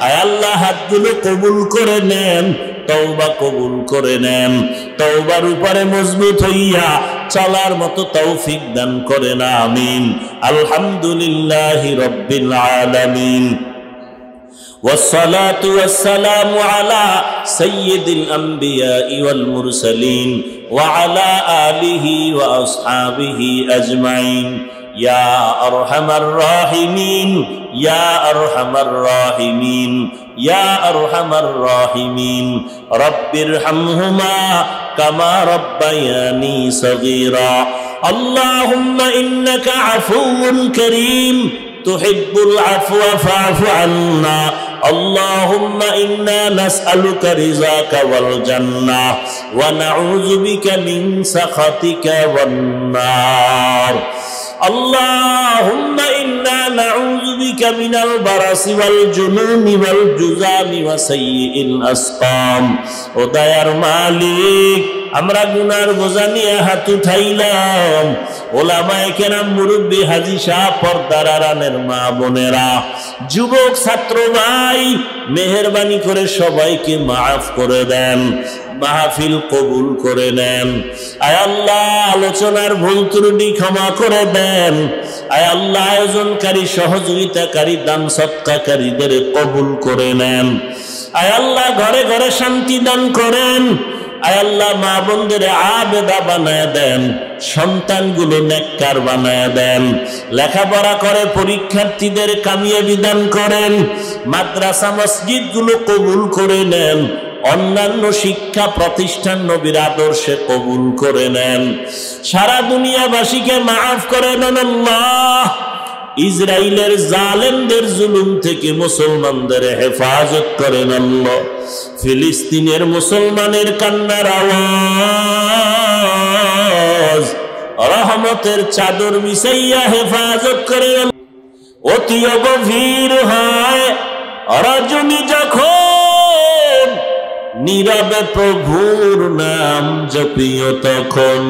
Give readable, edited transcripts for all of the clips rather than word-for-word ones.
আয় আল্লাহ হাতগুলো কবুল করে নেন, তওবা কবুল করে নেন, তওবার উপরে মজবুত হইয়া চলার মতো তৌফিক দান করেন, আমিন। আলহামদুলিল্লাহি রাব্বিল আলামিন। والصلاة والسلام على سيد الأنبياء والمرسلين وعلى آله وأصحابه أجمعين يا أرحم الراحمين يا أرحم الراحمين يا أرحم الراحمين رب ارحمهما كما ربياني صغيرا اللهم إنك عفو كريم تحب العفو فاعف عنا اللهم إنا نسألك رضاك والجنة ونعوذ بك من سخطك والنار اللهم إنا نعوذ بك من البرص والجنون والجذام وسيء الأسقام ও দয়ার মালিক আমরা গুনার বোঝা নিয়ে হাত উঠাইলাম, ওলামায়ে কেরাম, মুরব্বী, হাজী সাহ, পর্দার আড়ালের মা বোনেরা, যুবক ছাত্র ভাই, মেহেরবানি করে সবাইকে মাফ করে দেন, মাহফিল কবুল করে নেন। আয় আল্লাহ আলোচনার ভুল ত্রুটি ক্ষমা করে দেন। আয় আল্লাহ আয়োজনকারী, সহযোগিতাকারী, দান সৎকারীদের কবুল করে নেন। আয় আল্লাহ ঘরে ঘরে শান্তি দান করেন। আয় আল্লাহ মা বোনদের আবেদা বানায় দেন, সন্তানগুলো নেককার বানায় দেন, লেখাপড়া করে পরীক্ষার্থীদের কামিয়াবি দান করেন, মাদ্রাসা মসজিদগুলো কবুল করে নেন, অন্যান্য শিক্ষা প্রতিষ্ঠান নবীর আদর্শে কবুল করে নেন, সারা দুনিয়াবাসীকে মাফ করে দেন আল্লাহ। ইসরায়েলের জালেমদের জুলুম থেকে মুসলমানদের হেফাজত করেন আল্লাহ। ফিলিস্তিনের মুসলমানের কান্নার আওয়াজ রহমতের চাদর বিছাইয়া হেফাজত করেন। অতি গভীর হয় রজনী যখন নীরবে প্রভুর নাম জপিও তখন,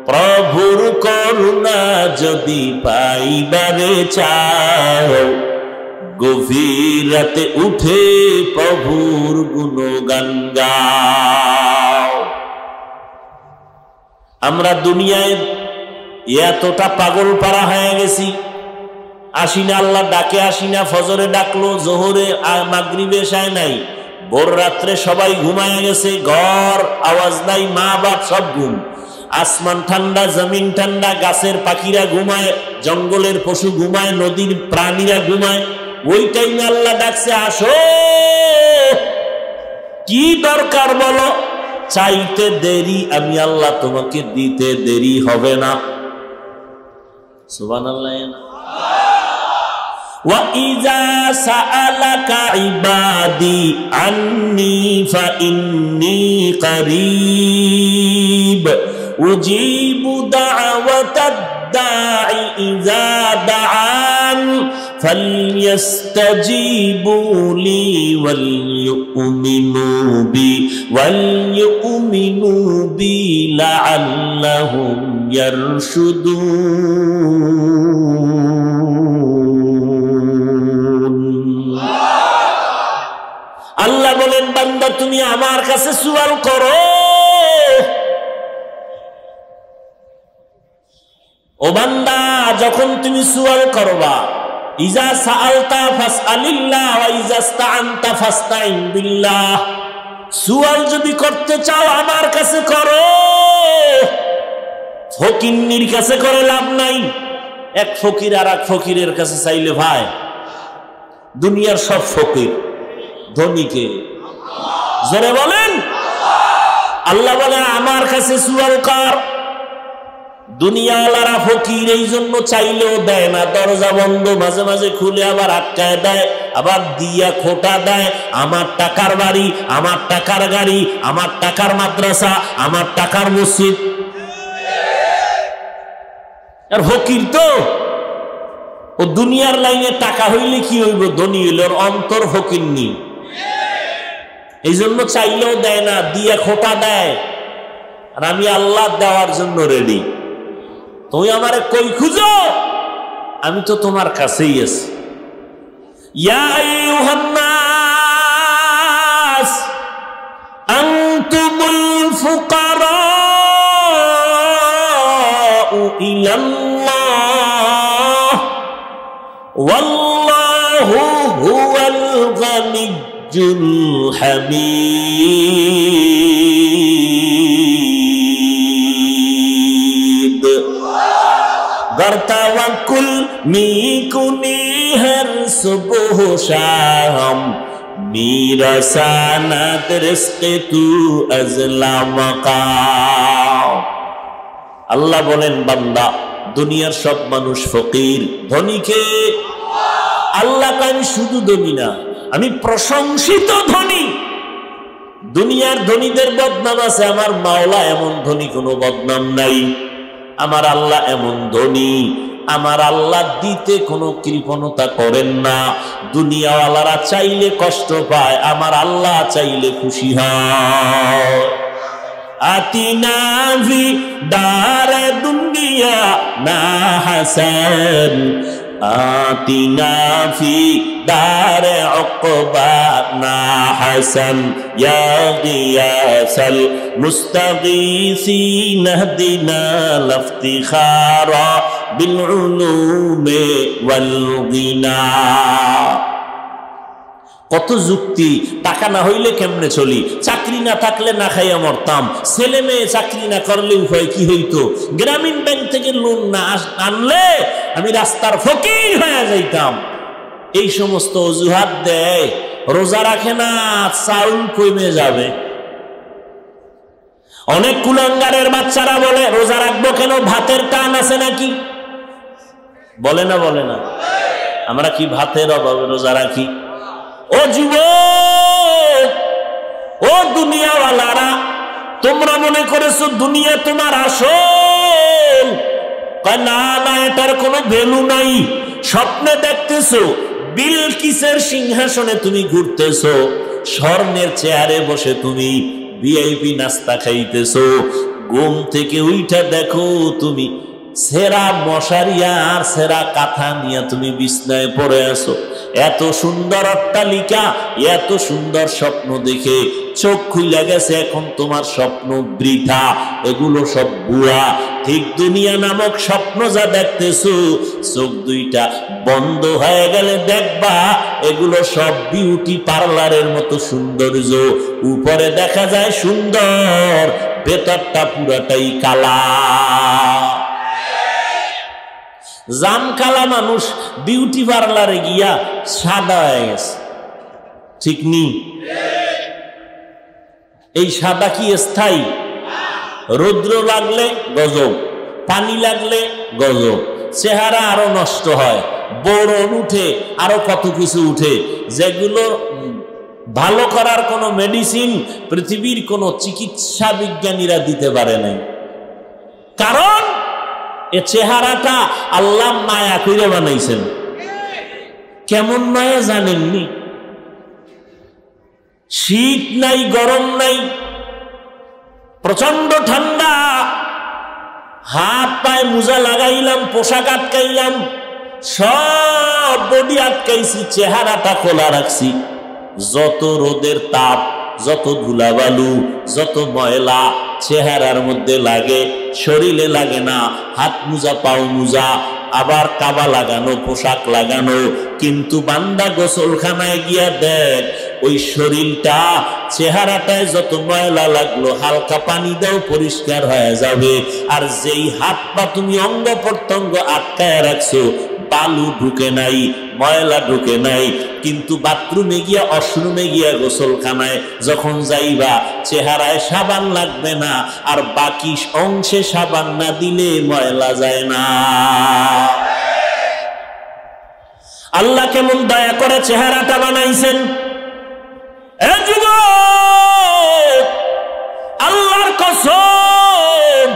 প্রভুর করুণা যদি পাইবারে চাও গভীর রাতে উঠে প্রভুর গুণগান গাও। আমরা দুনিয়ায় এতটা পাগল পারা হয়ে গেছি, আসি না আল্লাহ ডাকে, আসি না ফজরে ডাকলো, জোহরে মাগরিবে এশায় নাই, ভোর রাত্রে সবাই ঘুমায় গেছে, ঘর আওয়াজ নাই, মা বাপ সব ঘুম, আসমান ঠান্ডা, জমিন ঠান্ডা, গাছের পাখিরা ঘুমায়, জঙ্গলের পশু ঘুমায়, নদীর প্রাণীরা ঘুমায়। ওই টাইমে আল্লাহ ডাকছে, আসো, কি দরকার বলো, চাইতে দেরি আমি আল্লাহ তোমাকে দিতে দেরি হবে না। সুবহানাল্লাহ। وَإِذَا سَأَلَكَ عِبَادِي عَنِّي فَإِنِّي قَرِيبٌ أُجِيبُ دَعْوَةَ الدَّاعِ إِذَا دَعَانِ فَلْيَسْتَجِيبُوا لِي وَلْيُؤْمِنُوا بِي لَعَلَّهُمْ يَرْشُدُونَ। আল্লাহ বলেন, বান্দা তুমি আমার কাছে সুয়াল করো, ও বান্দা যখন তুমি সুয়াল করবা, ইজা সাআলতা ফাসআলিল্লাহ ওয়া ইজা ইসতাআনতা ফাসতাইন বিল্লাহ, সুয়াল যদি করতে চাও আমার কাছে করো, ফকিন্নির কাছে করে লাভ নাই। এক ফকির আর এক ফকিরের কাছে চাইলে ভাই, দুনিয়ার সব ফকির ধনীকে জোরে বলেন আল্লাহ বলেন আমার কাছে সুয়াল কর। দুনিয়াওয়ালারা ফকির, এই জন্য চাইলেও দেয় না, দরজা বন্ধ, মাঝে মাঝে খুলে আবার আটকায় দেয়, আবার দিয়া খোটা দেয়। আমার টাকার বাড়ি, আমার টাকার গাড়ি, আমার টাকার মাদ্রাসা, আমার টাকার মসজিদ। আর ফকির তো ও দুনিয়ার লাইনে টাকা হইলে কি হইব, ধনী হইল, ওর অন্তর ফকির নি, এই জন্য চাইলেও দেয় না, দিয়া খোটা দেয়। আর আমি আল্লাহ দেওয়ার জন্য রেডি। তুমি আমারে কই খুঁজো, আমি তো তোমার কাছেই আছি। ইয়া আইয়ুহান নাস লুজ্জুল হামিদ। गर तवक्कुल मीकुनी हर सुबह शाम, मेरा सानत रिज़्क़ तू अज़ला मकाम। আল্লাহ বলেন, বান্দা দুনিয়ার সব মানুষ ফকির, ধনীকে আল্লাহ আমি শুধু ধনী না, আমি প্রশংসিত ধনী। দুনিয়ার ধনীদের বদনাম আছে, আমার মাওলা এমন ধনী কোনো বদনাম নাই। আমার আল্লাহ এমন ধনী, আমার আল্লাহ দিতে কোনো কৃপণতা করেন না। দুনিয়াওয়ালারা চাইলে কষ্ট পায়, আমার আল্লাহ চাইলে খুশি হয়। আতিনা ফি দারে দুনিয়া না হাসান, আতিনা ফি দারে উকবা না হাসান, ইয়া গিয়াসাল মুস্তাগীসিন ইহদিনা লাফতিখারা বিল উলুমি ওয়াল গিনা। কত যুক্তি, টাকা না হইলে কেমনে চলি, চাকরি না থাকলে না খাইয়া মরতাম, ছেলে মেয়ে চাকরি না করলে উপায় কি হইতো, গ্রামীণ ব্যাংক থেকে লোন না আনলে আমি রাস্তার ফকির হয়ে যাইতাম। এই সমস্ত অজুহাত দেয়। রোজা রাখে না, চাউল কমে যাবে। অনেক কুলাঙ্গারের বাচ্চারা বলে রোজা রাখবো কেন, ভাতের টান আছে নাকি? বলে না, বলে না? আমরা কি ভাতের অভাবে রোজা রাখি? ও যুবক, ও দুনিয়াওয়ালারা, তোমরা মনে করেছো দুনিয়া তোমার আসল? না না, এটার কোনো ভ্যালু নাই। স্বপ্নে দেখতেছো বিলকিসের সিংহাসনে তুমি ঘুরতেছো, স্বর্ণের চেয়ারে বসে তুমি ভিআইপি নাস্তা খাইতেছো। ঘুম থেকে উইঠা দেখো তুমি সেরা মশারি আর সেরা কাঁথা নিয়ে তুমি বিছনায় পড়ে আছো। এত সুন্দর অট্টালিকা, এত সুন্দর স্বপ্ন দেখে চোখ খুলে গেছে, এখন তোমার স্বপ্ন বৃথা, এগুলো সব ভুয়া। ঠিক দুনিয়া নামক স্বপ্ন যা দেখতেছো, চোখ দুইটা বন্ধ হয়ে গেলে দেখবা এগুলো সব বিউটি পার্লারের মতো সৌন্দর্য। উপরে দেখা যায় সুন্দর, ভেতরটা পুরাটাই কালা। জাম কালা মানুষ বিউটি পার্লারে গিয়া সাদা হয়ে গেছে, ঠিক নি? এই সাদা কি স্থায়ী? রৌদ্র লাগলে গজব, পানি লাগলে গজব, চেহারা আরো নষ্ট হয়, বোরন উঠে, আরো কত কিছু উঠে, যেগুলো ভালো করার কোনো মেডিসিন পৃথিবীর কোনো চিকিৎসা বিজ্ঞানীরা দিতে পারে নাই। কারণ এ চেহারাটা আল্লাহ মায়া করে বানাইছেন। কেমন মায়া জানেননি? শীত নাই, গরম নাই, প্রচন্ড ঠান্ডা, হাত পায়ে মোজা লাগাইলাম, পোশাক আটকাইলাম, সব বডি আটকাইছি, চেহারাটা খোলা রাখছি। যত রোদের তাপ, যত ধুলাবালু, যত ময়লা চেহারার মধ্যে লাগে, শরীরে লাগে না। হাত মোজা, পাও মোজা, আবার কাবা লাগানো, পোশাক লাগানো, কিন্তু বান্দা গোসলখানায় গিয়া দেখ ওই শরীরটা, চেহারাটায় যত ময়লা লাগলো হালকা পানি দাও পরিষ্কার হয়ে যাবে। আর যেই হাত পা তুমি অঙ্গ প্রত্যঙ্গ আটকায় রাখছো, বালু ঢুকে নাই, ময়লা ঢুকে নাই, কিন্তু বাথরুমে গিয়া, ওয়াশরুমে গিয়া, গোসলখানায় যখন যাইবা চেহারায় সাবান লাগবে না, আর বাকি অংশে সাবান না দিলে ময়লা যায় না। আল্লাহ কেমন দয়া করে চেহারাটা বানাইছেন। আল্লাহর কসম,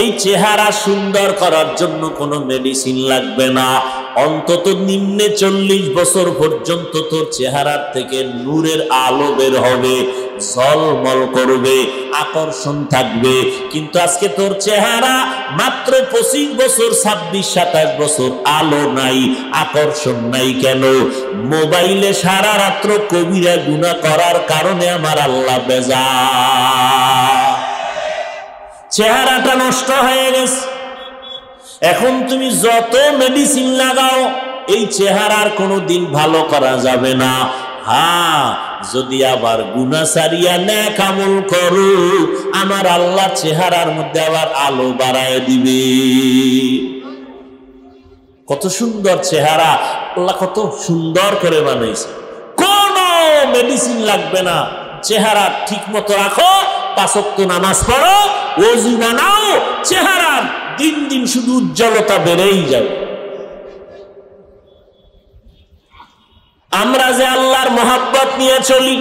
এই চেহারা সুন্দর করার জন্য কোনো মেডিসিন লাগবে না। অন্তত নিম্নে 40 বছর পর্যন্ত তোর চেহারার থেকে নূরের আলো বের হবে, ঝলমল করবে, আকর্ষণ থাকবে। কিন্তু আজকে তোর চেহারা মাত্র 25 বছর, 26-27 বছর, আলো নাই, আকর্ষণ নাই। কেন? মোবাইলে সারা রাত্র কবিরা গুনাহ করার কারণে আমার আল্লাহ বেজার, চেহারাটা নষ্ট হয়ে গেছে। এখন তুমি যত মেডিসিন লাগাও, এই চেহারার কোনো দিন ভালো করা যাবে না। হ্যাঁ, যদি আবার গুনাহ ছাড়িয়া নেক আমল করো, আমার আল্লাহ চেহারার মধ্যে আবার আলো বাড়ায় দিবে। কত সুন্দর চেহারা, আল্লাহ কত সুন্দর করে বানাইছে। কোনো মেডিসিন লাগবে না, চেহারা ঠিক মতো রাখো, 5 ওয়াক্ত নামাজ পড়ো, ওযু বানাও, চেহারা দিন দিন শুধু উজ্জ্বলতা বেড়েই যাবে। আমরা যে আল্লাহর মহব্বত নিয়ে চলি,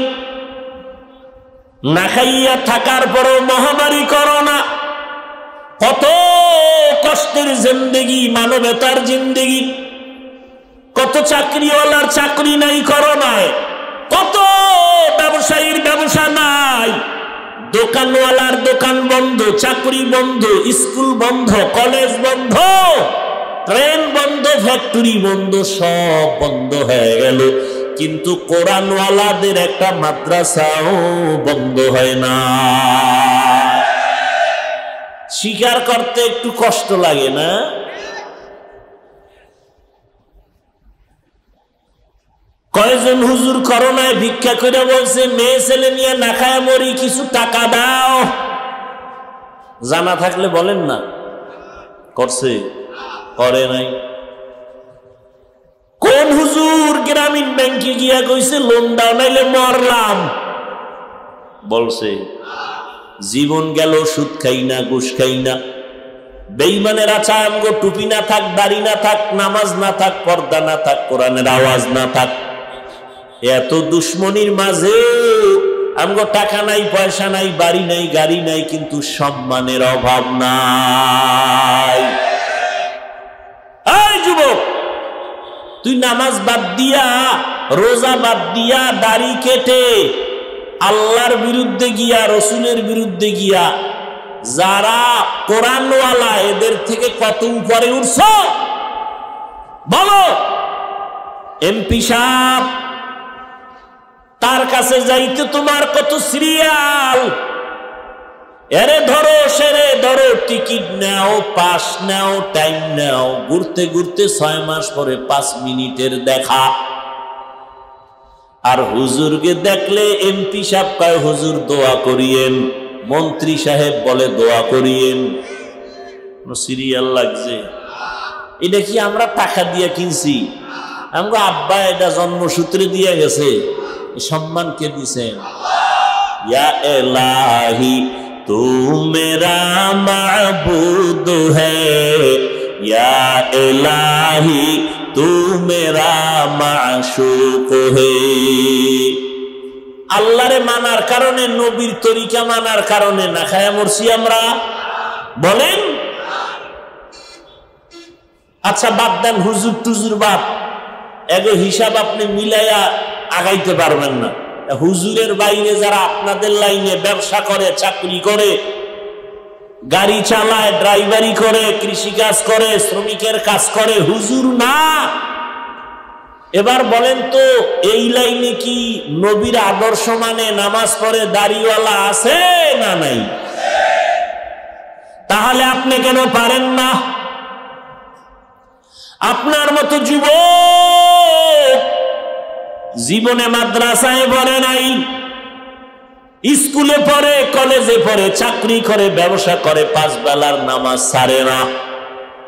না খাইয়া থাকার পরও মহামারী করোনা, কত কষ্টের জিন্দেগি, মানবতার জিন্দেগি, কত চাকরিওয়ালার চাকরি নাই করোনায়, কত ব্যবসায়ীর ব্যবসা নাই, দোকানওয়ালার দোকান বন্ধ, চাকরি বন্ধ, স্কুল বন্ধ, কলেজ বন্ধ, ট্রেন বন্ধ, ফ্যাক্টরি বন্ধ, সব বন্ধ হয়ে গেল। কিন্তু কোরআনওয়ালাদের একটা মাদ্রাসাও বন্ধ হয় না। স্বীকার করতে একটু কষ্ট লাগে না? কয়েকজন হুজুর করোনায় ভিক্ষা করে বলছে, মেয়ে ছেলে নিয়ে না খায় মরি, কিছু টাকা দাও। জানা থাকলে বলেন না। করছে? করে নাই? কোন হুজুর গ্রামীণ ব্যাংকে গিয়া কইছে লোন দাও নাইলে মরলাম? বলছে? জীবন গেল সুদ খাই না, ঘুষ খাই না। বেঈমানেরা চায় আমগো টুপি না থাক, দাড়ি না থাক, নামাজ না থাক, পর্দা না থাক, কোরআনের আওয়াজ না থাক। এত দুশ্মনির মাঝে আমগো টাকা নাই, পয়সা নাই, বাড়ি নাই, গাড়ি নাই, কিন্তু সম্মানের অভাব নাই। এই যুবক, তুই নামাজ বাদ দিয়া, রোজা বাদ দিয়া, দাড়ি কেটে আল্লাহর বিরুদ্ধে গিয়া, রসুলের বিরুদ্ধে গিয়া যারা কোরআনওয়ালা, এদের থেকে কত উপরে উঠছ বলো? এমপি সাহেব, তার কাছে যাইতে তোমার কত সিরিয়াল, এরে ধরো, সেরে ধরো, টিকিট নাও, পাস নাও, টাইম নাও, ঘুরতে ঘুরতে 6 মাস পরে 5 মিনিটের দেখা। আর হুজুরকে দেখলে এমপি সাহেব কয় হুজুর দোয়া করিয়েন, মন্ত্রী সাহেব বলে দোয়া করিয়েন। সিরিয়াল লাগছে। এটা কি আমরা টাকা দিয়ে কিনছি? আমগো আব্বা এটা জন্মসূত্রে দিয়ে গেছে। সম্মান কে দিছেন? ইয়া ইলাহি তু মেরা মাবুদ হ্যায়, ইয়া ইলাহি তু মেরা মাশুক হ্যায়। আল্লাহরে মানার কারণে, নবীর তরিকা মানার কারণে না খায়া মরছি আমরা? বলেন। আচ্ছা বাদ দেন, হুজুর টুজুর বাদ, এগো হিসাব আপনি মিলাইয়া আগাইতে পারবেন না। হুজুরের বাইরে যারা আপনাদের লাইনে ব্যবসা করে, চাকরি করে, গাড়ি চালায়, ড্রাইভারি করে, কৃষিকাজ করে, শ্রমিকের কাজ করে, হুজুর না। এবার বলেন তো, এই লাইনে কি নবীর আদর্শ মানে, নামাজ পড়ে, দাড়িওয়ালা আছে না নাই? তাহলে আপনি কেন পারেন না? আপনার মতো যুবক জীবনে মাদ্রাসায় পড়ে নাই, স্কুলে পড়ে, কলেজে পড়ে, চাকরি করে, ব্যবসা করে, 5 বেলার নামাজ ছাড়ে না।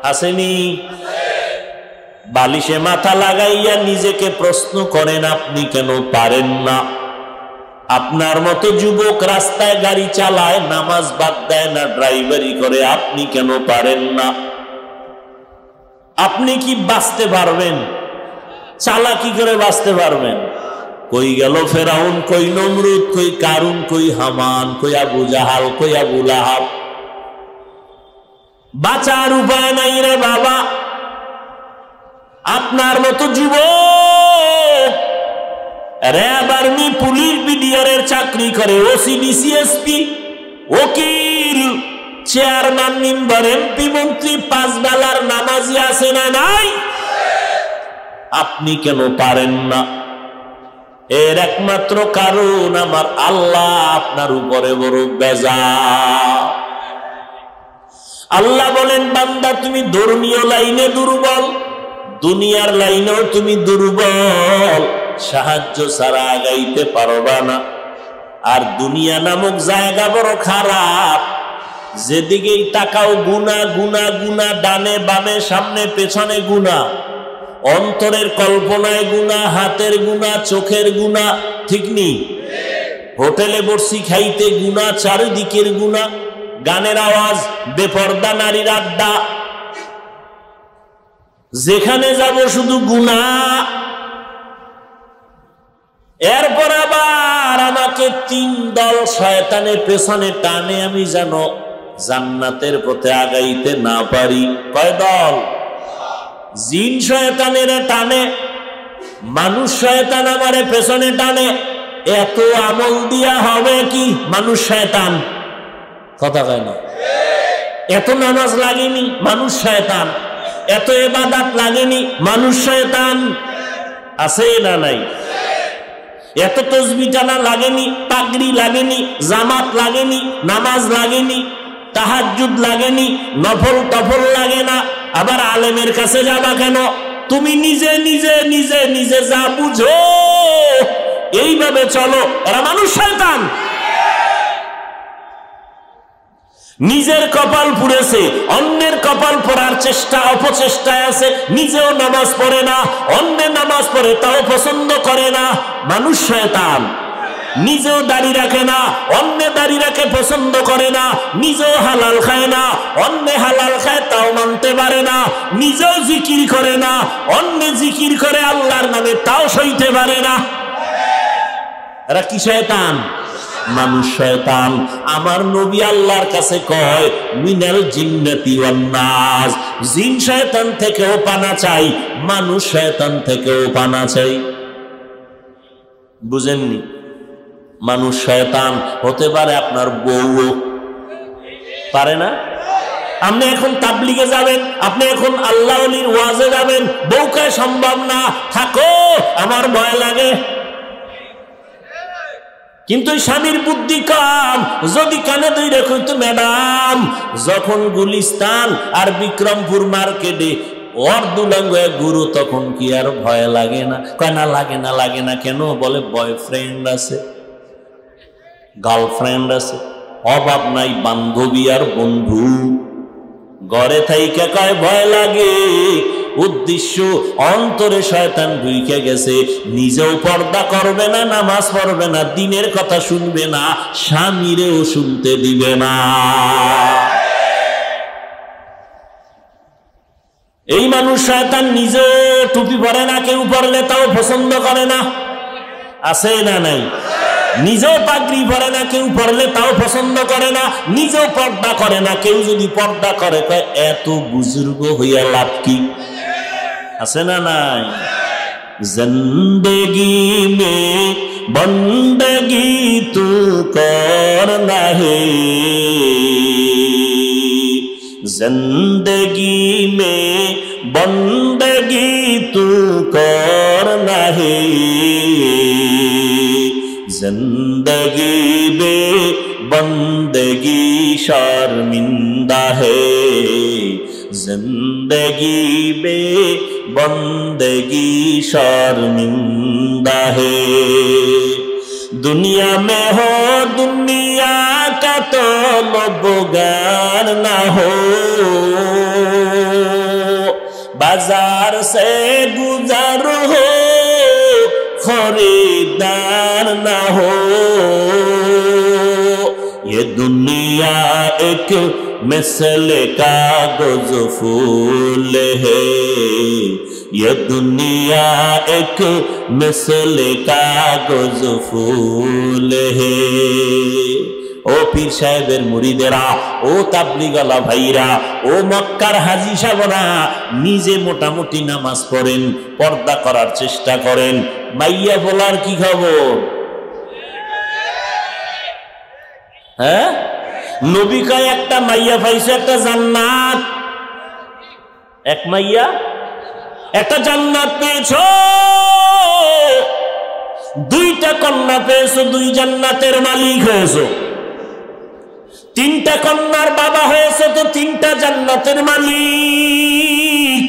আসেনি? বালিশে মাথা লাগাইয়া নিজেকে প্রশ্ন করেন, আপনি কেন পারেন না? আপনার মতো যুবক রাস্তায় গাড়ি চালায়, নামাজ বাদ দেয় না, ড্রাইভারি করে, আপনি কেন পারেন না? আপনি কি বাঁচতে পারবেন? চালাকি করে বাঁচতে পারবেন? কই গেল ফেরাউন, কই নমরুদ, কই কারুন, কই হামান, কই আবু জাহাল, কই আবু লাহাব? বাঁচার উপায় নাই রে বাবা। আপনার মতো যুবক র্যাব, আর্মি, পুলিশ, বিডিআরের চাকরি করে, ওসি, ডিসিএসপি, ওকিল, চেয়ারম্যান, মেম্বার, এমপি, মন্ত্রী, 5 বেলার নামাজি আছে না নাই? আপনি কেন পারেন না? এর একমাত্র কারণ আমার আল্লাহ আপনার উপরে বড় বেজার। আল্লাহ বলেন, বান্দা তুমি ধর্মীয় লাইনে দুর্বল, দুনিয়ার লাইনেও তুমি দুর্বল, সাহায্য ছাড়া আগাইতে পারবা না। আর দুনিয়া নামক জায়গা বড় খারাপ, যেদিকেই তাকাও গুনাহ গুনাহ গুনাহ, ডানে বামে সামনে পেছনে গুনাহ, অন্তরের কল্পনায় গুনাহ, হাতের গুনাহ, চোখের গুনাহ, ঠিক নি? হোটেলে বসছি খাইতে গুনাহ, চারিদিকের গুনাহ, গানের আওয়াজ, বেপর্দা নারীর আড্ডা, যেখানে যাব শুধু গুনাহ। এরপর আবার আমাকে 3 দল শয়তানের পেছনে টানে, আমি যেন জান্নাতের পথে আগাইতে না পারি। কয় দল? জিন শয়তানের টানে, মানুষ শয়তান আমারে পেছনে টানে। এত আমল দিয়া হবে কি? মানুষ শয়তান, কথা কয় না? এত নামাজ লাগেনি, মানুষ শয়তান। এত ইবাদত লাগেনি, মানুষ শয়তান। আছে না নাই? এত তাসবিহ টানা লাগেনি, পাগড়ি লাগেনি, জামাত লাগেনি, নামাজ লাগেনি, তাহাজ্জুদ লাগেনি, নফল টফল লাগে না। আবার আলেমের কাছে যাবা কেন? তুমি নিজে নিজে নিজে নিজে যা বুঝো এইভাবে চলো। এরা মানুষ শয়তান। নিজের কপাল পুড়েছে, অন্যের কপাল পড়ার চেষ্টা অপচেষ্টায় আছে। নিজেও নামাজ পড়ে না, অন্যের নামাজ পড়ে তাও পছন্দ করে না, মানুষ শয়তান। নিজেও দাড়ি রাখে না, অন্য দাড়ি রাখে পছন্দ করে না। নিজেও হালাল খায় না, অন্য হালাল খায় তাও মানতে পারে না। নিজেও জিকির করে না, অন্য জিকির করে আল্লাহর নামে তাও সইতে পারে না। এরা কি শয়তান? মানুষ শয়তান। আমার নবী আল্লাহর কাছে কয় মিনাল জিন্নাতি ওয়ান নাস, জিন শয়তান থেকেও পানা চাই, মানুষ শয়তান থেকেও পানা চাই। বুঝেননি? মানুষ শয়তান হতে পারে আপনার বউও পারে না। আপনি এখন তাবলিগে যাবেন, আপনি এখন আল্লাহ ওলির ওয়াজে যাবেন, বউকে সম্ভব না, থাকো আমার ভয় লাগে। কিন্তু স্বামীর বুদ্ধি কম, যদি কানে দুই রেখো তো ম্যাডাম, যখন গুলিস্তান আর বিক্রমপুর মার্কেটে অর্ধুলাঙ্গয়ে গুরু, তখন কি আর ভয় লাগে না? কয় না, লাগে না। লাগে না কেন? বলে বয়ফ্রেন্ড আছে, গার্লফ্রেন্ড আছে, অভাব নাই বান্ধবী আর বন্ধু। ঘরে থাইকা কয় ভয় লাগে। উদ্দেশ্য অন্তরে শয়তান ঢুকে গেছে। নিজেও পর্দা করবে না, নামাজ পড়বে না, দিনের কথা শুনবে না, স্বামীরেও শুনতে দিবে না। এই মানুষ শয়তান। নিজেও টুপি পরে না, কেউ পরলে তাও পছন্দ করে না। আছে না নাই? নিজেও পাগড়ি পরে না, কেউ পরলে তাও পছন্দ করে না। নিজেও পর্দা করে না, কেউ যদি পর্দা করে কয় এত বুজুর্গ হইয়া লাভ কি? আছে না নাই? জিন্দেগি মে বন্দগি তু করনা হে, জিন্দেগি মে বন্দগি তু করনা হে, जिंदगी बे बंदगी शर्मिंदा है, जिंदगी बे बंदगी शर्मिंदा है। दुनिया में हो दुनिया का तो मबगार ना हो, बाजार से गुजर हो खरीदार ना हो। ये दुनिया एक मिसल कागज फूल है, ये दुनिया एक मिसल कागज फूल है। ও পীর সাহেবের মুরিদেরা, ও তাবলিগালা ভাইরা, ও মক্কার হাজি সাহেবরা, নিজে মোটামুটি নামাজ পড়েন, পর্দা করার চেষ্টা করেন। মাইয়া বলার কি খবর? হ্যাঁ, নবী কয় একটা মাইয়া পাইছে, একটা জান্নাত। এক মাইয়া একটা জান্নাত পেয়েছো, দুইটা কন্যা পেয়েছো, দুই জান্নাতের মালিক হয়েছো। তিনটা কন্যার বাবা হয়েছে তো তিনটা জান্নাতের মালিক।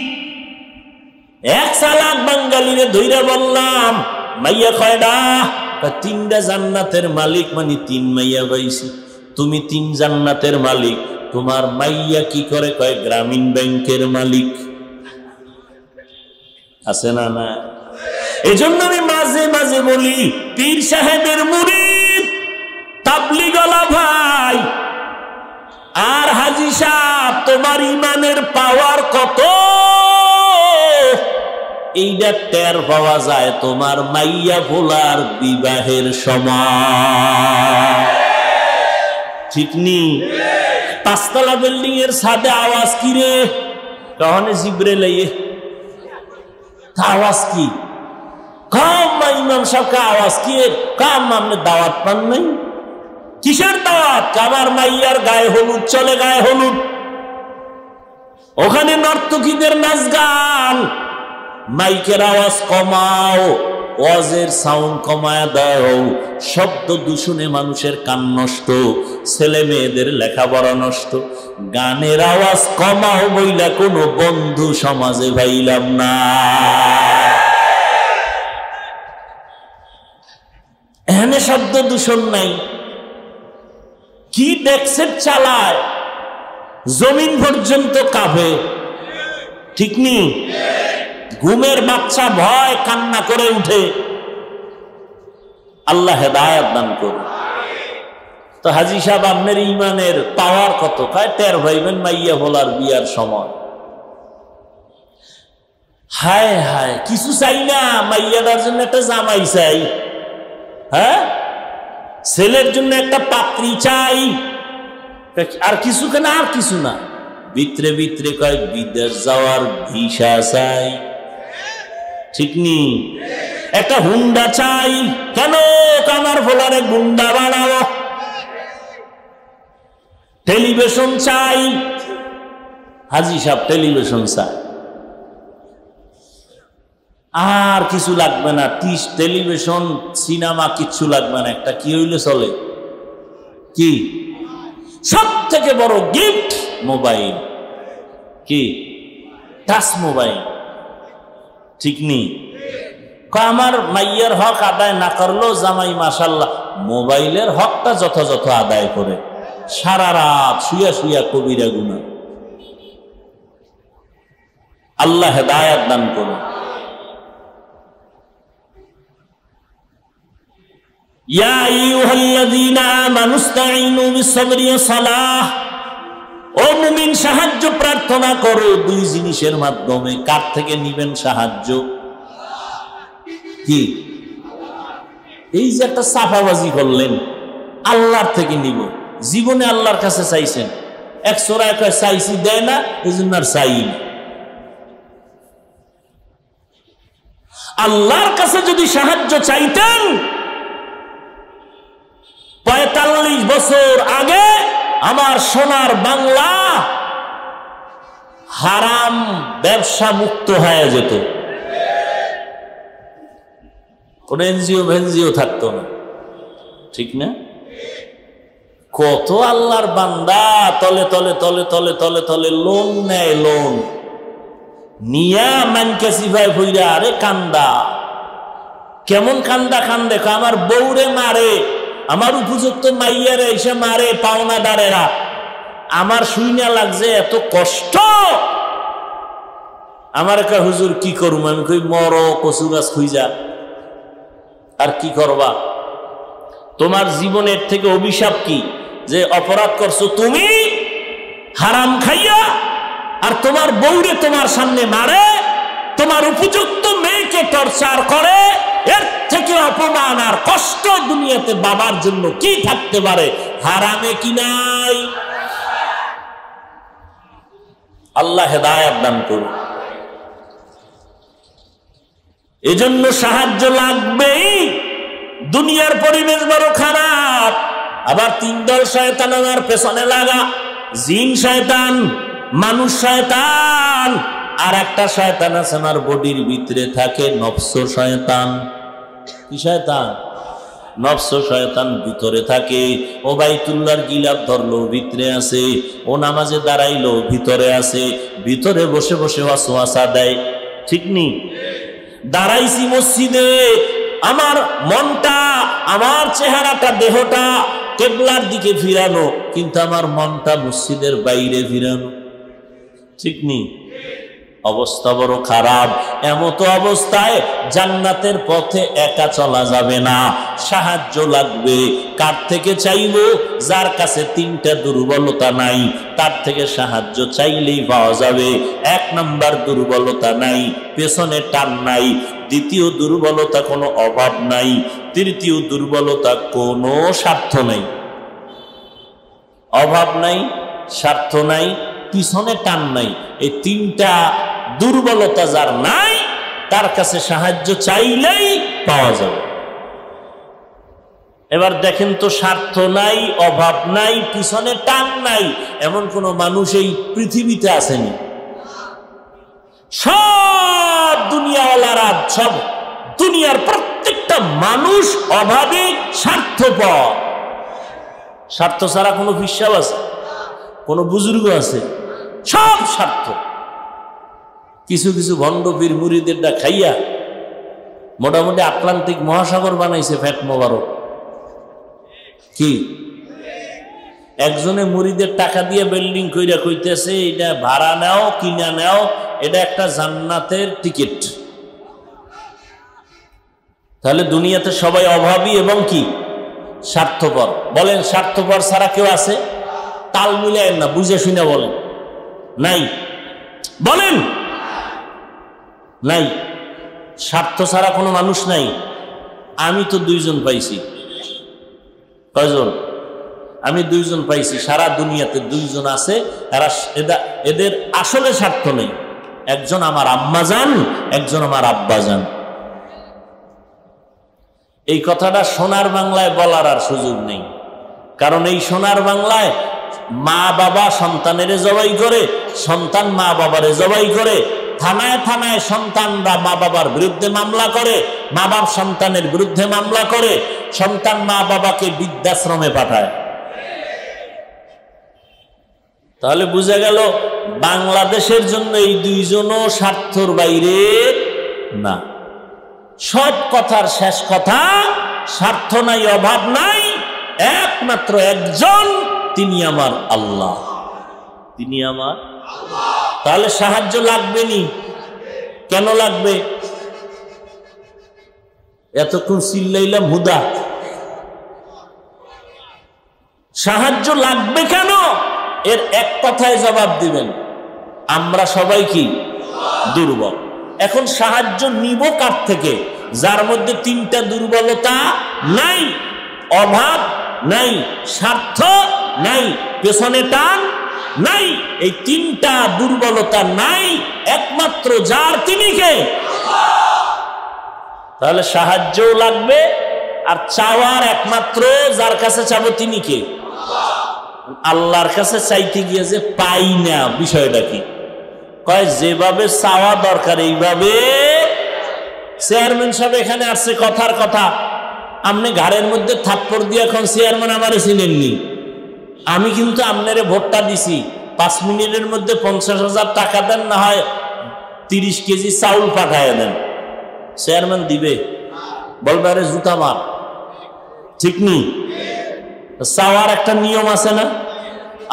এক চালাক বাঙালিরে ধইরা বললাম, মাইয়া কয়ডা? তিনটা জান্নাতের মালিক, মানে তিন মাইয়া পাইছি। তুমি তিন জান্নাতের মালিক, তোমার মাইয়া কি করে? কয় গ্রামীণ ব্যাংকের মালিক। আছে না? না। এজন্য আমি মাঝে মাঝে বলি, পীর সাহেবের মুরিদ তাবলীগওয়ালা ভাই আর হাজী সাহেব, তোমার ইমানের পাওয়ার কত এইটা টের পাওয়া যায় তোমার মাইয়া ভোলার বিবাহের সময়। ঠিক নি? পাঁচতলা বিল্ডিং এর ছাদে আওয়াজ কি রে? কখনো জিব্রাইল আইয়ে আওয়াজ কি? ইমাম সাহেব আওয়াজ কি? কাম আপনি দাওয়াত পান নাই? কিসের দাওয়াত? আমার মাইয়ার গায়ে হলুদ চলে, গায়ে হলুদ, ওখানে নর্তকীদের নাচ গান। মাইকের আওয়াজ কমাও, ওয়াজের সাউন্ড কমায়া দাও। শব্দ দূষণে মানুষের কান নষ্ট, ছেলে মেয়েদের লেখাপড়া নষ্ট। গানের আওয়াজ কমাও বইলা কোনো বন্ধু সমাজে পাইলাম না। এখানে শব্দ দূষণ নাই। কি ডেক্সেট চালায়, জমিন পর্যন্ত কাঁপে। ঠিক নি? ঘুমের বাচ্চা ভয় কান্না করে উঠে। আল্লাহ হেদায়েত দান করুন। তো হাজী সাহেব, আপনার ইমানের পাওয়ার কত? কয় টের ভাইবেন মাইয়া ভোলার বিয়ার সময়। হায় হায়, কিছু চাই না, মাইয়াটার জন্য একটা জামাই চাই, হ্যাঁ, ছেলের জন্য একটা পাত্রী চাই, আর কিছু কেন? আর কিছু না। ভিতরে ভিতরে কয় বিদেশ যাওয়ার ভিসা চাই। ঠিক নি? একটা হুন্ডা চাই। কেন? কামার ভোলারে গুন্ডা বানাবো। টেলিভিশন চাই। হাজী সাহেব টেলিভিশন চাই, আর কিছু লাগবে না। টেলিভিশন, সিনেমা কিচ্ছু লাগবে না। একটা কি হইলে চলে? কি? সব থেকে বড় গিফট মোবাইল। কি? Touch mobile. ঠিক নি? আমার মাইয়ার হক আদায় না করলেও জামাই মাশাল্লাহ মোবাইলের হকটা যথাযথ আদায় করে। সারা রাত শুয়া শুয়া কবিরা গুনাহ। আল্লাহ হেদায়েত দান করুন। ইয়া আইয়ুহাল্লাযীনা আমানু ইসতাঈনু বিস-সাবরি ওয়াস-সালাহ। ও মুমিন, সাহায্য প্রার্থনা করো দুই জিনিসের মাধ্যমে। কার থেকে নিবেন সাহায্য? কি? এই যে একটা সাফাবাজি করলেন, আল্লাহর থেকে নিব। জীবনে আল্লাহর কাছে চাইছেন, এক সোরা চাইছি দেয় না, এই জন্য আর চাই না। আল্লাহর কাছে যদি সাহায্য চাইতেন ৪৫ বছর আগে আমার সোনার বাংলা হারাম ব্যবসা মুক্ত হয়ে যেত, কোন এনজিও ভেনজিও থাকতো না। ঠিক না? কত আল্লাহর বান্দা তলে তলে তলে তলে তলে তলে লোন নেয়, লোন নিয়া মানকে সিভাই ভইরা আরে কান্দা। কেমন কান্দা কান্দে? আমার বউরে মারে, আমার উপযুক্ত মাইয়ারে এসে মারে পাওনাদারেরা। আমার শুইনা লাগছে এত কষ্ট। আমার কা হুজুর কি করুম? আমি কই মর, কচু গাছ খুঁজা, আর কি করবা? তোমার জীবনের থেকে অভিশাপ কি? যে অপরাধ করছো তুমি হারাম খাইয়া, আর তোমার বউরে তোমার সামনে মারে, তোমার উপযুক্ত মেয়েকে টর্চার করে। এর থেকে অপমান আর কষ্ট দুনিয়াতে বাবার জন্য কি থাকতে পারে? হারামে কি নাই? আল্লাহ হেদায়েত দান করুন। এজন্য সাহায্য লাগবেই। দুনিয়ার পরিবেশ বড় খারাপ। আবার তিন দল শয়তান আমার পেছনে লাগা, জিন শয়তান, মানুষ শয়তান, আর একটা শয়তান আছে আমার বডির ভিতরে থাকে, নফস শয়তান। কি শয়তান? নফস শয়তান ভিতরে থাকে। ও বাইতুল্লাহর গিলাফ ধরলো, ভিতরে আছে। ও নামাজে দাঁড়াইলো, ভিতরে আছে। ভিতরে বসে বসে ওয়াসওয়াসা দেয়। ঠিক নি? দাঁড়াইছি মসজিদে, আমার মনটা, আমার চেহারাটা, দেহটা কিবলার দিকে ফিরানো, কিন্তু আমার মনটা মসজিদের বাইরে ফিরানো। ঠিক নেই? অবস্থা বড় খারাপ। এমতো অবস্থায় জান্নাতের পথে একা চলা যাবে না, সাহায্য লাগবে। কার থেকে চাইবো? যার কাছে তিনটা দুর্বলতা নাই, তার থেকে সাহায্য চাইলেই পাওয়া যাবে। এক নাম্বার দুর্বলতা নাই, পেছনে টান নাই। দ্বিতীয় দুর্বলতা কোনো অভাব নাই। তৃতীয় দুর্বলতা কোনো স্বার্থ নাই। অভাব নাই, স্বার্থ নাই, পিছনে টান নাই। এই তিনটা দুর্বলতা যার নাই, তার কাছে সাহায্য চাইলেই পাওয়া যাবে। এবার দেখেন তো, স্বার্থ নাই, অভাব নাই, পিছনে টান নাই, এমন কোন মানুষ এই পৃথিবীতে আসেনি। সব দুনিয়াওয়ালারা, সব দুনিয়ার প্রত্যেকটা মানুষ অভাবে, স্বার্থপর। স্বার্থ ছাড়া কোনো বিশ্বাস আছে? কোনো বুজুর্গ আছে? সব স্বার্থ। কিছু কিছু ভণ্ড পীর মুরিদেরটা খাইয়া মোটামুটি আটলান্টিক মহাসাগর বানাইছে ফ্যাট মোবারক। কি একজনে মুরিদের টাকা দিয়ে বিল্ডিং কইরা কইতেছে, এটা ভাড়া নাও, কিনা নাও, এটা একটা জান্নাতের টিকিট। তাহলে দুনিয়াতে সবাই অভাবী এবং কি স্বার্থপর। বলেন, স্বার্থপর ছাড়া কেউ আছে? তাল মিলেন না, বুঝে শুনে বলেন। নাই? বলেন নাই। স্বার্থ ছাড়া কোনো মানুষ নাই। আমি তো দুইজন পাইছি। কয়জন? আমি দুইজন পাইছি। সারা দুনিয়াতে দুইজন আছে, এদের আসলে স্বার্থ নেই। একজন আমার আম্মা জান, একজন আমার আব্বা জান। এই কথাটা সোনার বাংলায় বলার আর সুযোগ নেই, কারণ এই সোনার বাংলায় মা বাবা সন্তানের জবাই করে, সন্তান মা বাবারে জবাই করে, থানায় থানায় সন্তানরা মা বাবার বিরুদ্ধে মামলা করে, মা বাবা সন্তানের বিরুদ্ধে মামলা করে, সন্তান মা বাবাকে বৃদ্ধাশ্রমে পাঠায়। তাহলে বুঝা গেল বাংলাদেশের জন্য এই দুইজনও স্বার্থর বাইরে না। সব কথার শেষ কথা, স্বার্থ নাই, অভাব নাই, একমাত্র একজন, তিনি আমার আল্লাহ। তিনি আমার আল্লাহ। তাহলে সাহায্য লাগবে নি? কেন লাগবে? এতক্ষণ চিল্লাইলাম হুদা। সাহায্য লাগবে কেন? এর এক কথায় জবাব দিবেন, আমরা সবাই কি দুর্বল। এখন সাহায্য নিব কার থেকে? যার মধ্যে তিনটা দুর্বলতা নাই, অভাব নাই, স্বার্থ নাই, পেছনে টান নাই। এই তিনটা দুর্বলতা নাই একমাত্র যার, তিনি কে? তাহলে সাহায্যও লাগবে, আর চাওয়ার একমাত্র যার কাছে চাবো তিনি কে? আল্লাহর কাছে চাইতে গিয়ে যে পাই না, বিষয়টা কি? কয় যেভাবে চাওয়া দরকার এইভাবে। চেয়ারম্যান সাহেব এখানে আসছে, কথার কথা, আপনি ঘাড়ের মধ্যে থাপ্পড় দিয়ে এখন চেয়ারম্যান আমারে চিনেননি। আমি কিন্তু আপনারে ভোটটা দিছি, 5 মিনিটের মধ্যে 50,000 টাকা দেন, না হয় 30 কেজি চাউল পাঠায় দেন। চেয়ারম্যান দিবে? বলবে আরে জুতা মার। ঠিক নেই? চাওয়ার একটা নিয়ম আছে না?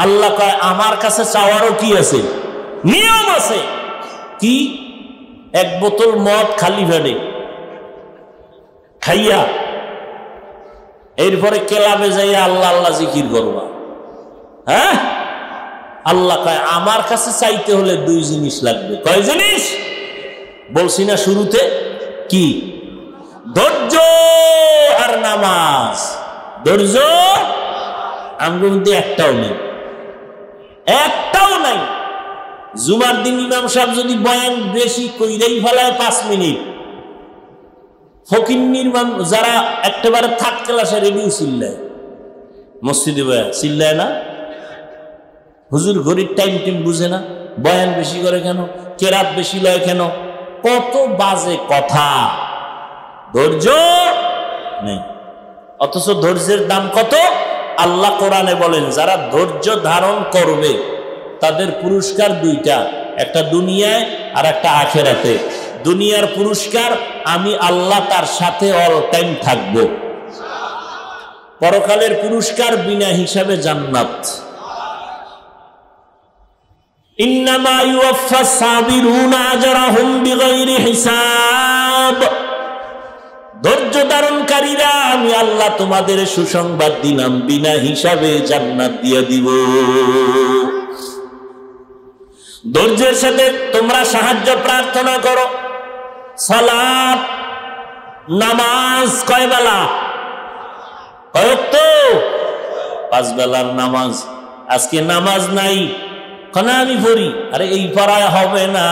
আল্লাহ কয় আমার কাছে চাওয়ারও কি আছে? নিয়ম আছে। কি? এক বোতল মদ খালি পেটে খাইয়া এরপরে ক্লাবে যাইয়া আল্লাহ আল্লাহ জিকির করবা। হ্যাঁ, আল্লাহ কয় আমার কাছে চাইতে হলে 2 জিনিস লাগবে। কয় জিনিস? বলছি না শুরুতে? কি? ধৈর্য আর নামাজ। ধৈর্য আমগো মধ্যে একটাও নেই, একটাও নাই। জুমার দিন ইমাম সাহেব যদি বয়ান বেশি কইরাই ফেলায় 5 মিনিট, ফকিন্নির যারা একেবারে থার্ড ক্লাসে রেডিও চিল্লায়, মসজিদে বয়া চিল্লায় না? হুজুর ঘড়ির টাইম টিম বুঝে না, বয়ান বেশি করে কেন, কেরাত বেশি লয় কেন, কত বাজে কথা। ধৈর্য নেই। অথচ ধৈর্যের দাম কত? আল্লাহ কোরআনে বলেন যারা ধৈর্য ধারণ করবে তাদের পুরস্কার 2টা, একটা দুনিয়ায় আর একটা আখেরাতে। দুনিয়ার পুরস্কার আমি আল্লাহ তার সাথে অল টাইম থাকব। পরকালের পুরস্কার বিনা হিসাবে জান্নাত। ইন্নামা ইউওয়াফাস সাবিরুনা আজরাহুম বিগাইরি হিসাব। ধৈর্য ধারণকারীরা আমি আল্লাহ তোমাদের সুসংবাদ দিলাম, বিনা হিসাবে জান্নাত দিয়ে দিব। ধৈর্যের সাথে তোমরা সাহায্য প্রার্থনা করো। সালাত নামাজ কয় বেলা? কয়তো? 5 বেলার নামাজ। আজকে নামাজ নাই, কেন আমি পড়ি? আরে এই পড়ায় হবে না।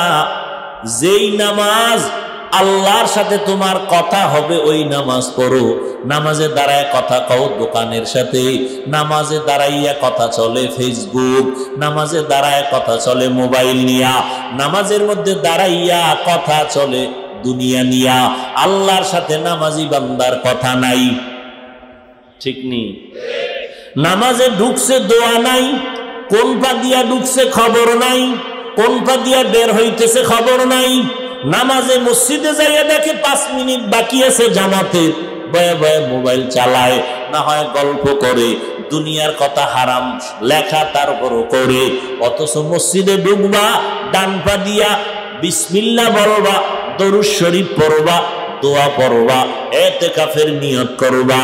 যেই নামাজ আল্লাহর সাথে তোমার কথা হবে ওই নামাজ পড়ো। নামাজে দাঁড়ায় কথা কও দোকানের সাথে, নামাজে দাঁড়াইয়া কথা চলে ফেসবুক, নামাজে দাঁড়ায় কথা চলে মোবাইল নিয়া, নামাজের মধ্যে দাঁড়াইয়া কথা চলে দুনিয়া নিয়া। আল্লাহর সাথে নামাজি বান্দার কথা নাই, ঠিক নেই। নামাজে ঢুকছে দোয়া নাই, কোন পা দিয়া ঢুকছে খবর নাই, কোন পা দিয়া বের হইতেছে খবর নাই। নামাজে মসজিদে যাইয়া দেখে 5 মিনিট বাকি আছে জামাতে, বয়ে বয়ে মোবাইল চালায়, না হয় গল্প করে, দুনিয়ার কথা হারাম লেখা তার উপর করে। অথচ মসজিদে ঢুকবা, ডান পা দিয়া বিসমিল্লাহ বলবা, দরুদ শরীফ পড়বা, দোয়া পড়বা, ইতিকাফের নিয়ত করবা।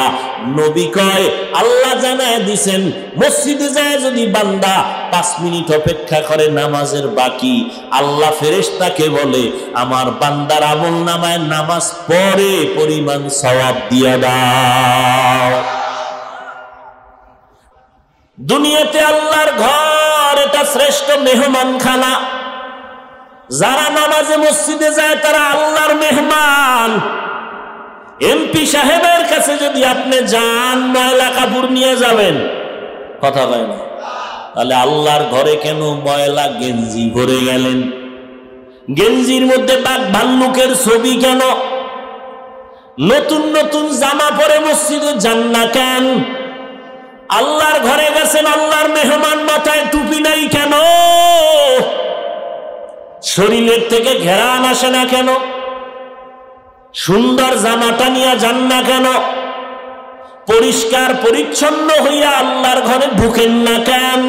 নবী কয় আল্লাহ জানায় দিবেন মসজিদে যায় যদি বান্দা 5 মিনিট অপেক্ষা করে নামাজের বাকি, আল্লাহ ফেরেশতাকে বলে আমার বান্দার আমলনামায় নামাজ পড়ে পরিমাণ সওয়াব দিয়া দাও। দুনিয়াতে আল্লাহর ঘর এটা শ্রেষ্ঠ মেহমানখানা। যারা নামাজে মসজিদে যায় তারা আল্লাহর মেহমান। এমপি সাহেবের কাছে যদি আপনি যান ময়লা কাপড় নিয়ে যাবেন, কথা কয় না, তাহলে আল্লাহর ঘরে কেন ময়লা গেঞ্জি ভরে গেলেন? গেঞ্জির মধ্যে বাঘ ভাল্লুকের ছবি কেন? নতুন নতুন জামা পরে মসজিদে যান না কেন? আল্লাহর ঘরে গেছেন, আল্লাহর মেহমান, মাথায় টুপি নাই কেন? শরীরের থেকে ঘেরান আসে না কেন? সুন্দর জামাটা নিয়ে যান না কেন? পরিষ্কার পরিচ্ছন্ন হইয়া আল্লাহর ঘরে ঢুকেন না কেন?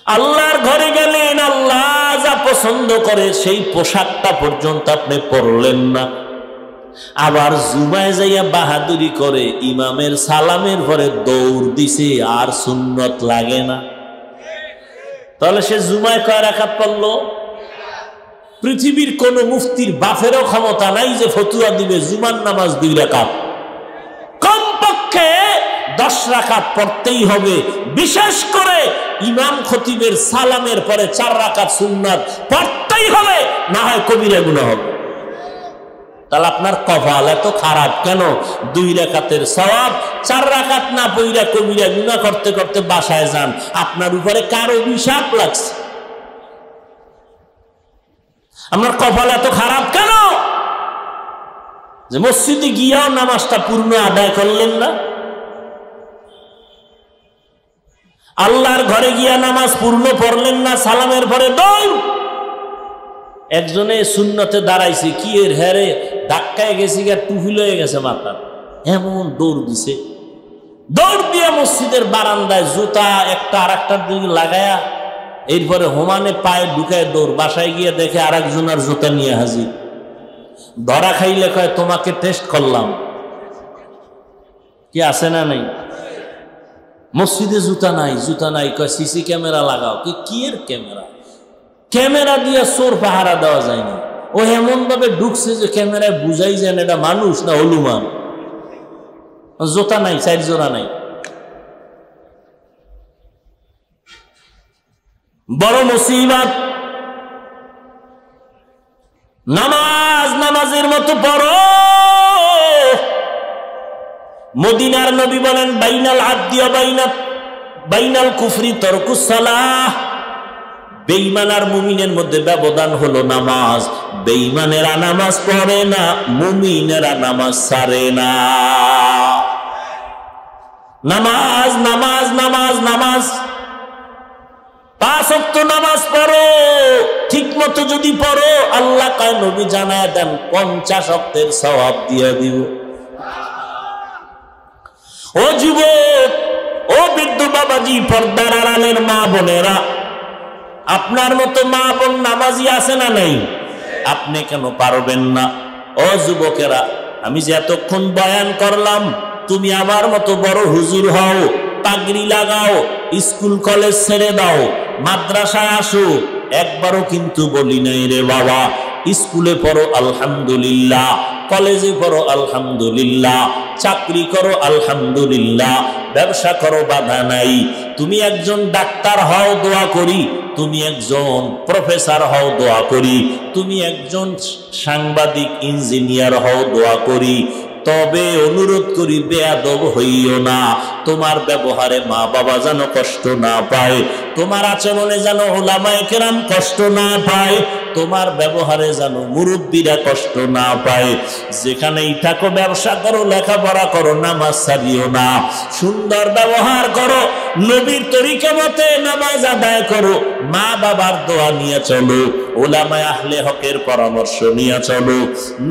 আল্লাহর ঘরে গেলেন, আল্লাহ যা পছন্দ করে সেই পোশাকটা পর্যন্ত আপনি পরলেন না। আবার জুমায় যাইয়া বাহাদুরি করে ইমামের সালামের পরে দৌড় দিছে, আর সুন্নত লাগে না। তাহলে সে জুমায় কয় রাকাত পড়লো? পৃথিবীর কোন মুফতির বাপেরও ক্ষমতা নাই যে ফতুয়া দিবে জুমার নামাজ 2 রাকাত। কমপক্ষে 10 রাকাত পড়তেই হবে। বিশেষ করে ইমাম খতিবের সালামের পরে 4 রাকাত সুন্নাত পড়তেই হবে, না হয় কবিরা গুনাহ হবে। তাহলে আপনার কপাল এত খারাপ কেন? 2 রাকাতের সওয়াব 4 রাকাত না পড়া কবিরা গুনাহ করতে করতে বাসায় যান। আপনার উপরে কার অভিশাপ লাগছে? আপনার কপাল এত খারাপ কেন যে মসজিদে গিয়াও নামাজটা পূর্ণ আদায় করলেন না? আল্লাহর ঘরে গিয়া নামাজ পূর্ণ পড়লেন না, সালামের পরে দৌড়। একজনে সুন্নতে দাঁড়াইছে, কি এর হেরে ধাক্কায় গেছে, টুপি লয়ে গেছে মাথা, এমন দৌড় দিছে। দৌড় দিয়ে মসজিদের বারান্দায় জুতা একটা আর একটার দিকে লাগায়া এরপরে হোমানে পায়ে ঢুকায় দৌড়। বাসায় গিয়ে দেখে আর একজনের জুতা নিয়ে হাজির। ধরা খাইলে কয় তোমাকে টেস্ট করলাম, কি আছে না নাই? মসজিদে জুতা নাই, জুতা নাই, কয় সিসি ক্যামেরা লাগাও। কি এর ক্যামেরা? ক্যামেরা দিয়ে চোর পাহারা দেওয়া যায় না। ও এমন ভাবে ঢুকছে যে ক্যামেরায় বুঝাই যায় না এটা মানুষ না হনুমান। জুতা নাই, 4 জোড়া নাই। বড় মুসিবত। নামাজ নামাজের মতো পড়ো। মদিনার নবী বলেন বাইনাল আবদি ওয়া বাইনাল কুফরি তারকুস সালাহ। বেঈমান আর মুমিনের মধ্যে ব্যবধান হলো নামাজ। বেঈমানেরা নামাজ পড়ে না, মুমিনেরা নামাজ ছাড়ে না। নামাজ নামাজ নামাজ নামাজ 5 5 ওয়াক্ত নামাজ পড়ো, ঠিক মতো যদি পড়ো আল্লাহ কয় নবী জানায় দেন 50 ওয়াক্তের সওয়াব দিয়ে দিব। ও যুবক, ও বৃদ্ধ বাবাজি, পর্দার আড়ালের মা বোনেরা, আপনার মতো মা বোন নামাজি আছে না নেই? আপনি কেন পারবেন না? ও যুবকেরা, আমি যে এতক্ষণ বয়ান করলাম, তুমি আমার মতো বড় হুজুর হও, পাগড়ি লাগাও, স্কুল কলেজ ছেড়ে দাও, মাদ্রাসায় আসো, একবারও কিন্তু বলি নাই রে বাবা স্কুলে পড়ো আলহামদুলিল্লাহ, কলেজে পড়ো আলহামদুলিল্লাহ, চাকরি করো আলহামদুলিল্লাহ, ব্যবসা করো বাধা নাই। তুমি একজন ডাক্তার হও দোয়া করি, তুমি একজন প্রফেসর হও দোয়া করি, তুমি একজন সাংবাদিক ইঞ্জিনিয়ার হও দোয়া করি। তবে অনুরোধ করি বেয়াদব হইও না, তোমার ব্যবহারে মা বাবা যেন কষ্ট না পায়, তোমার আচরণে যেন উলামায়ে কেরাম কষ্ট না পায়, তোমার ব্যবহারে যেন মুরব্বীরা কষ্ট না পায়। যেখানেই থাকো ব্যবসা করো, লেখাপড়া করো, নামাজ ছাড়িও না, সুন্দর ব্যবহার করো, নবীর তরিকা মতে নামাজ আদায় করো, মা বাবার দোয়া নিয়ে চলো, উলামায়ে আহলে হকের পরামর্শ নিয়ে চলো,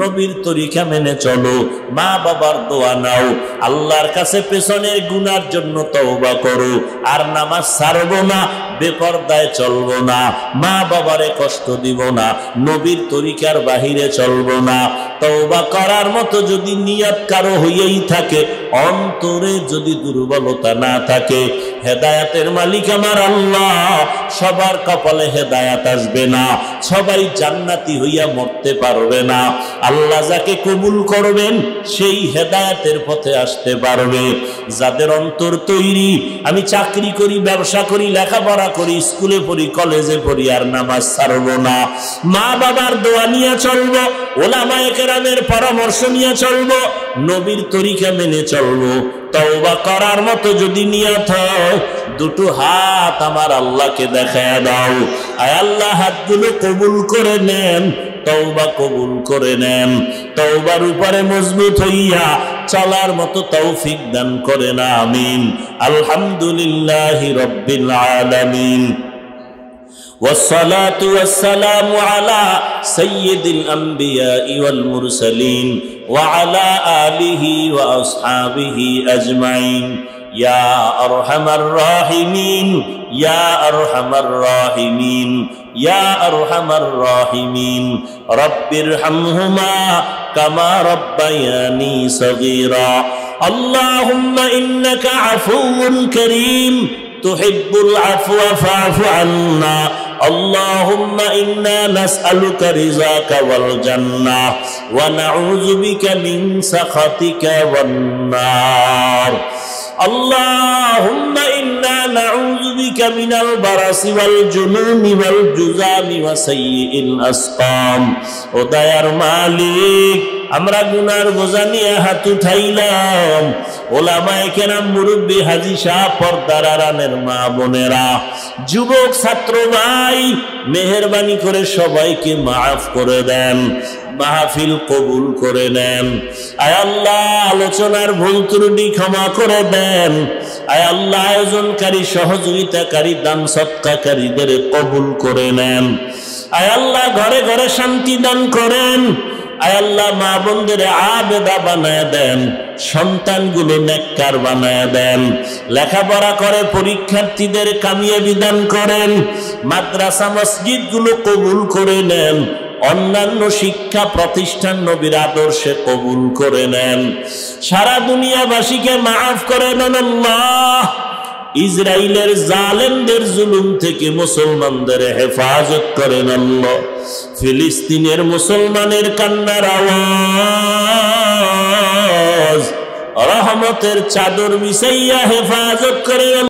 নবীর তরিকা মেনে চলো, মা বাবার দোয়া নাও, আল্লাহর কাছে পেছনের গুনার জন্য তওবা করো। আর নামাজ ছাড়বো না, বেপরদায় চলবো না, মা বাবারে কষ্ট দিব না, নবীর তরিকার বাহিরে চলবো না। তওবা করার মতো যদি নিয়ত কারো হইয়াই থাকে, অন্তরে যদি দুর্বলতা না থাকে, হেদায়েতের মালিক আমার আল্লাহ, সবার কপালে হেদায়েত আসবে না, সবাই জান্নাতি হইয়া মরতে পারবে না। আল্লাহ যাকে কবুল করবেন সেই হেদায়েতের পথে আসতে পারবে। যাদের অন্তর তৈরি, আমি চাকরি করি, ব্যবসা করি, লেখাপড়া করি, স্কুলে পড়ি, কলেজে পড়ি, আর নামাজ ছাড়বো না, মা বাবার দোয়া নিয়ে চলবো, উলামায়ে কেরামের পরামর্শ নিয়ে চলবো, নবীর তরিকা মেনে চলবো, তওবা করার মতো যদি নিয়ত হয়, দুটো হাত আমার আল্লাহকে দেখায় দাও। আয় আল্লাহ, হাতগুলো কবুল করে নেন, তওবা কবুল করে নেন, তওবার উপরে মজবুত হইয়া চলার মতো তৌফিক দান করেন, আমিন। আলহামদুলিল্লাহি রাব্বিল আলামিন। والصلاة والسلام على سيد الأنبياء والمرسلين وعلى آله وأصحابه أجمعين يا أرحم الراحمين يا أرحم الراحمين يا أرحم الراحمين رب ارحمهما كما ربياني صغيرا اللهم إنك عفو كريم تحب العفو فاعف عنا اللهم إنا نسألك رضاك والجنة ونعوذ بك من سخطك والنار اللهم إنا نعوذ بك من البرص والجنون والجذام وسيء الأسقام ও দয়ার মালিক আমরা গুনার বোঝা নিয়ে হাত উঠাইলাম ওলামায়ে কেরাম মুরব্বি হাজী সাহেব পর্দার আড়ালের মা বোনেরা যুবক ছাত্র ভাই মেহেরবানি করে সবাইকে মাফ করে দেন মাহফিল কবুল করে নেন আয় আল্লাহ আলোচনার ভুল ত্রুটি ক্ষমা করে দেন আয় আল্লাহ আয়োজনকারী সহযোগিতাকারী দান সদকাকারীদের কবুল করে নেন আয় আল্লাহ ঘরে ঘরে শান্তি দান করেন আয় আল্লাহ মা বোনদের আবেদা বানায় দেন সন্তানগুলো নেককার বানায় দেন লেখাপড়া করে পরীক্ষার্থীদের কামিয়াবি দান করেন মাদ্রাসা মসজিদগুলো কবুল করে নেন অন্যান্য শিক্ষা প্রতিষ্ঠান নবীর আদর্শে কবুল করে নেন সারা দুনিয়াবাসীকে মাফ করে দেন আল্লাহ ইসরাইলের জালেমদের জুলুম থেকে মুসলমানদের হেফাজত করেন আল্লাহ ফিলিস্তিনের মুসলমানের কান্নার আওয়াজ রহমতের চাদর বিছাইয়া হেফাজত করেন।